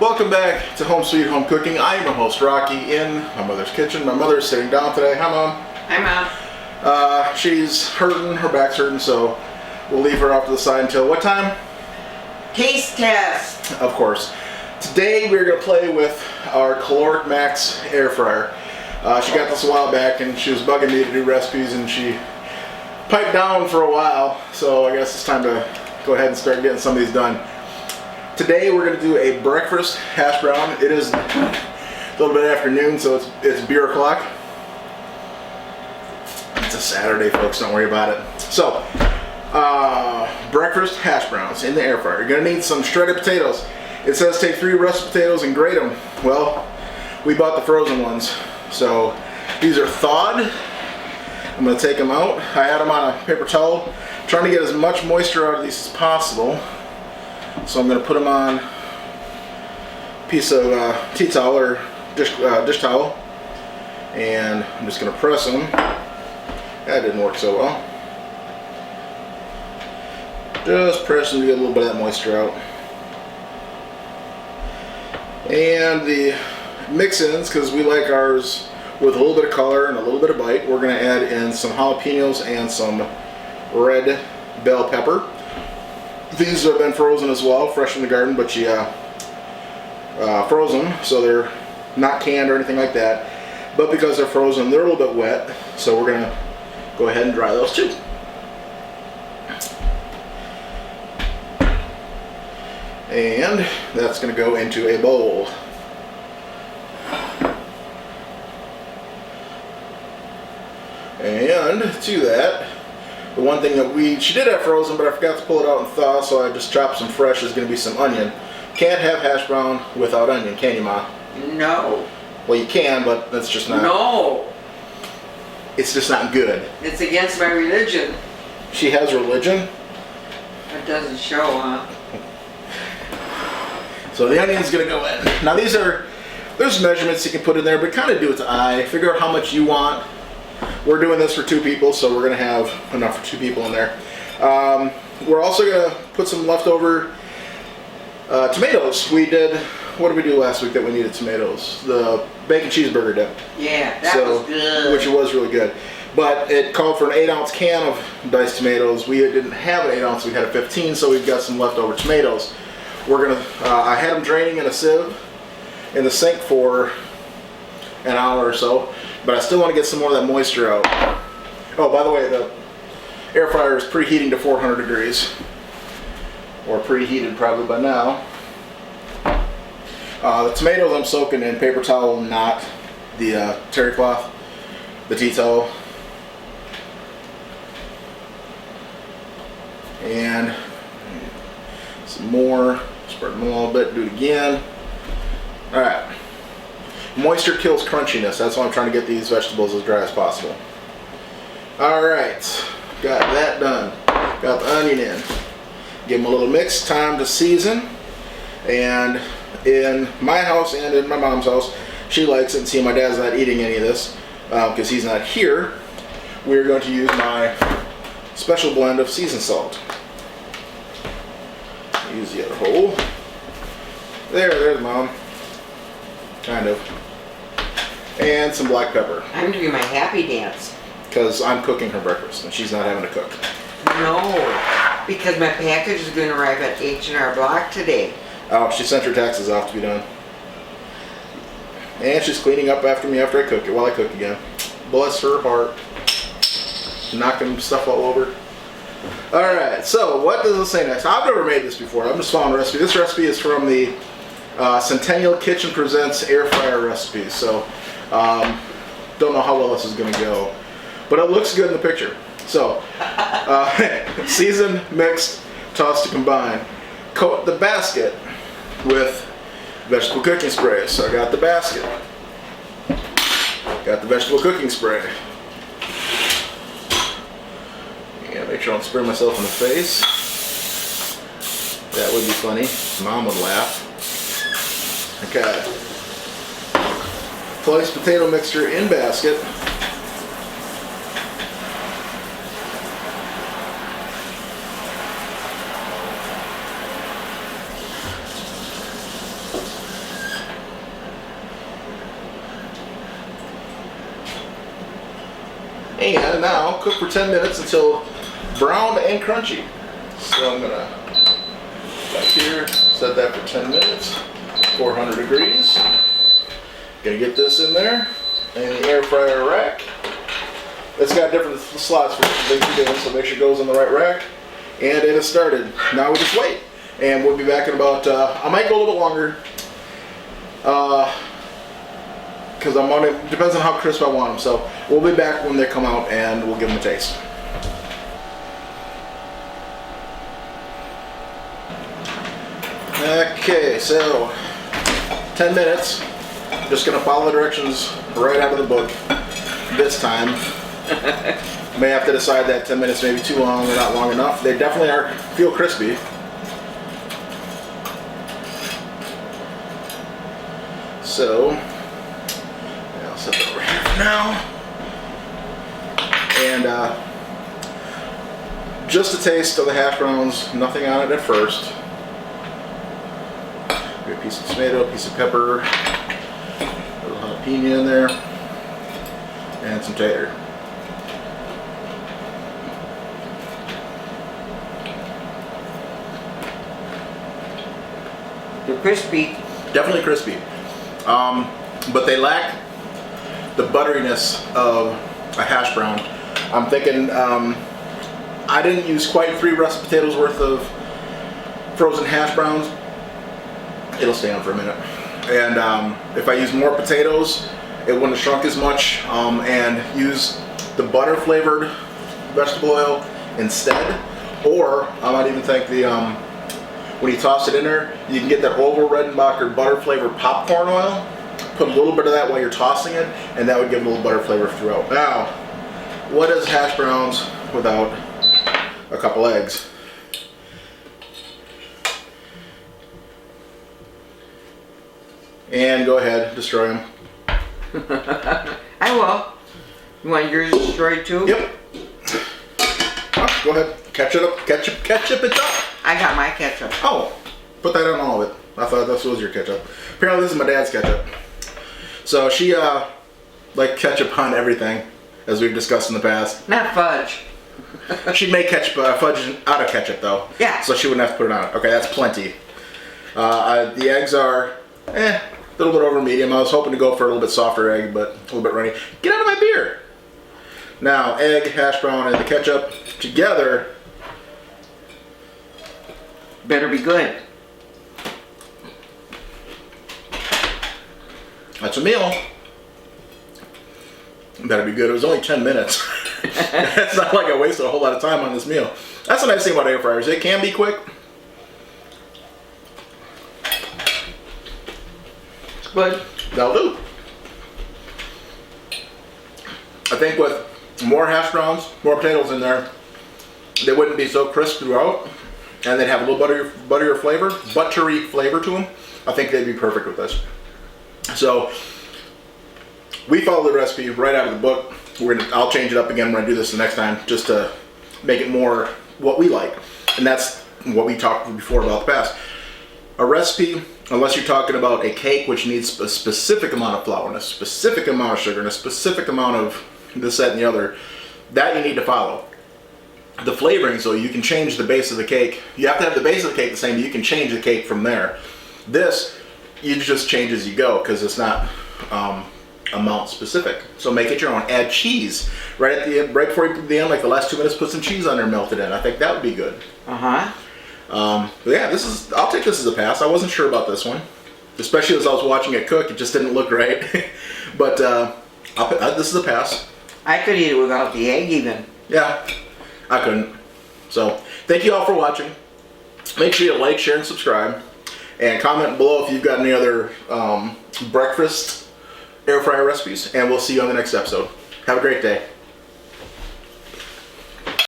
Welcome back to Home Sweet Home Cooking. I am your host, Rocky, in my mother's kitchen. My mother is sitting down today. Hi, Mom. Hi, Mom. She's hurting. Her back's hurting, so we'll leave her off to the side until what time? Taste test. Of course. Today we're going to play with our Caloric Max air fryer. She got this a while back, and she was bugging me to do recipes, and she piped down for a while, so I guess it's time to go ahead and start getting some of these done. Today we're going to do a breakfast hash brown. It is a little bit afternoon, so it's beer o'clock. It's a Saturday, folks, don't worry about it. So, breakfast hash browns in the air fryer. You're going to need some shredded potatoes. It says take 3 russet potatoes and grate them. Well, we bought the frozen ones. So, these are thawed. I'm going to take them out. I had them on a paper towel, trying to get as much moisture out of these as possible. So I'm going to put them on a piece of tea towel or dish towel, and I'm just going to press them. That didn't work so well. Just press them to get a little bit of that moisture out. And the mix-ins, because we like ours with a little bit of color and a little bit of bite, we're going to add in some jalapenos and some red bell pepper. These have been frozen as well, fresh from the garden, but you froze them, so they're not canned or anything like that. But because they're frozen, they're a little bit wet, so we're going to go ahead and dry those too. And that's going to go into a bowl. And to that, the one thing that she did have frozen, but I forgot to pull it out and thaw, so I just chopped some fresh. Is going to be some onion. Can't have hash brown without onion, can you, Ma? No. Well, you can, but that's just not. No. It's just not good. It's against my religion. She has religion? It doesn't show, huh? So the onion's going to go in. Now there's measurements you can put in there, but kind of do it to eye. Figure out how much you want. We're doing this for 2 people, so we're going to have enough for 2 people in there. We're also going to put some leftover tomatoes. What did we do last week that we needed tomatoes? The bacon cheeseburger dip. Yeah, that was good. Which was really good. But it called for an 8-ounce can of diced tomatoes. We didn't have an 8-ounce, we had a 15, so we've got some leftover tomatoes. We're going to, I had them draining in a sieve in the sink for an hour or so. But I still want to get some more of that moisture out. Oh, by the way, the air fryer is preheating to 400 degrees. Or preheated probably by now. The tomatoes I'm soaking in paper towel, not the terry cloth, the tea towel. And some more. Spread them a little bit, do it again. Alright. Moisture kills crunchiness. That's why I'm trying to get these vegetables as dry as possible. Alright, got that done. Got the onion in. Give them a little mix. Time to season. And in my house and in my mom's house, she likes it. And see, my dad's not eating any of this because he's not here. We're going to use my special blend of seasoned salt. Use the other hole. There's Mom. Kind of. And some black pepper. I'm doing my happy dance. Because I'm cooking her breakfast and she's not having to cook. No, because my package is going to arrive at H&R Block today. Oh, she sent her taxes off to be done. And she's cleaning up after me after I cook it, while I cook again. Bless her heart. Knocking stuff all over. Alright, so what does it say next? I've never made this before. I'm just following a recipe. This recipe is from the Centennial Kitchen Presents air fryer recipes. So, don't know how well this is going to go. But it looks good in the picture. So, seasoned, mixed, tossed to combine. Coat the basket with vegetable cooking spray. So I got the basket. Got the vegetable cooking spray. Yeah, make sure I don't spray myself in the face. That would be funny. Mom would laugh. Okay. Place potato mixture in basket. And now cook for 10 minutes until browned and crunchy. So I'm gonna back here, set that for 10 minutes, 400 degrees. Gonna get this in there in the air fryer rack. It's got different slots for different things you're doing, so make sure it goes in the right rack. And it has started. Now we just wait. And we'll be back in about, I might go a little bit longer. Because I'm on it, depends on how crisp I want them. So we'll be back when they come out and we'll give them a taste. Okay, so 10 minutes. Just gonna follow the directions right out of the book this time. May have to decide that 10 minutes may be too long or not long enough. They definitely feel crispy. So, yeah, I'll set that over here for now. And just a taste of the hash browns, nothing on it at first. Got a piece of tomato, a piece of pepper, a little jalapeno in there, and some tater. They're crispy. Definitely crispy. But they lack the butteriness of a hash brown. I'm thinking I didn't use quite 3 russet potatoes worth of frozen hash browns. It'll stay on for a minute. And if I use more potatoes, it wouldn't have shrunk as much. And use the butter flavored vegetable oil instead. Or I might even think the when you toss it in there, you can get that Oval Redenbacher butter flavored popcorn oil. Put a little bit of that while you're tossing it, and that would give a little butter flavor throughout. Now, what is hash browns without a couple eggs? And go ahead, destroy them. I will. You want yours destroyed too? Yep. Oh, go ahead. Ketchup it up. I got my ketchup. Oh, put that on all of it. I thought this was your ketchup. Apparently this is my dad's ketchup. So she liked ketchup on everything, as we've discussed in the past. Not fudge. She'd make fudge out of ketchup though. Yeah. So she wouldn't have to put it on it. Okay, that's plenty. The eggs are, a little bit over medium. I was hoping to go for a little bit softer egg, but a little bit runny. Get out of my beer. Now, egg, hash brown, and the ketchup together. Better be good. That's a meal. Better be good. It was only 10 minutes. It's not like I wasted a whole lot of time on this meal. That's the nice thing about air fryers. They can be quick. Good. That'll do. I think with more hash browns, more potatoes in there, they wouldn't be so crisp throughout, and they'd have a little buttery flavor to them. I think they'd be perfect with this. So we follow the recipe right out of the book. I'll change it up again when I do this the next time, just to make it more what we like. And that's what we talked before about the past. A recipe, unless you're talking about a cake which needs a specific amount of flour and a specific amount of sugar and a specific amount of this, that, and the other, that you need to follow. The flavoring, so you can change the base of the cake. You have to have the base of the cake the same, but you can change the cake from there. This, you just change as you go, because it's not amount specific. So make it your own. Add cheese right at the end, right before you put the end, like the last 2 minutes. Put some cheese on there, melted in. I think that would be good. But yeah, I'll take this as a pass. I wasn't sure about this one, especially as I was watching it cook. It just didn't look right. But this is a pass. I could eat it without the egg even. Yeah, I couldn't. So thank you all for watching. Make sure you like, share, and subscribe. And comment below if you've got any other breakfast air fryer recipes. And we'll see you on the next episode. Have a great day.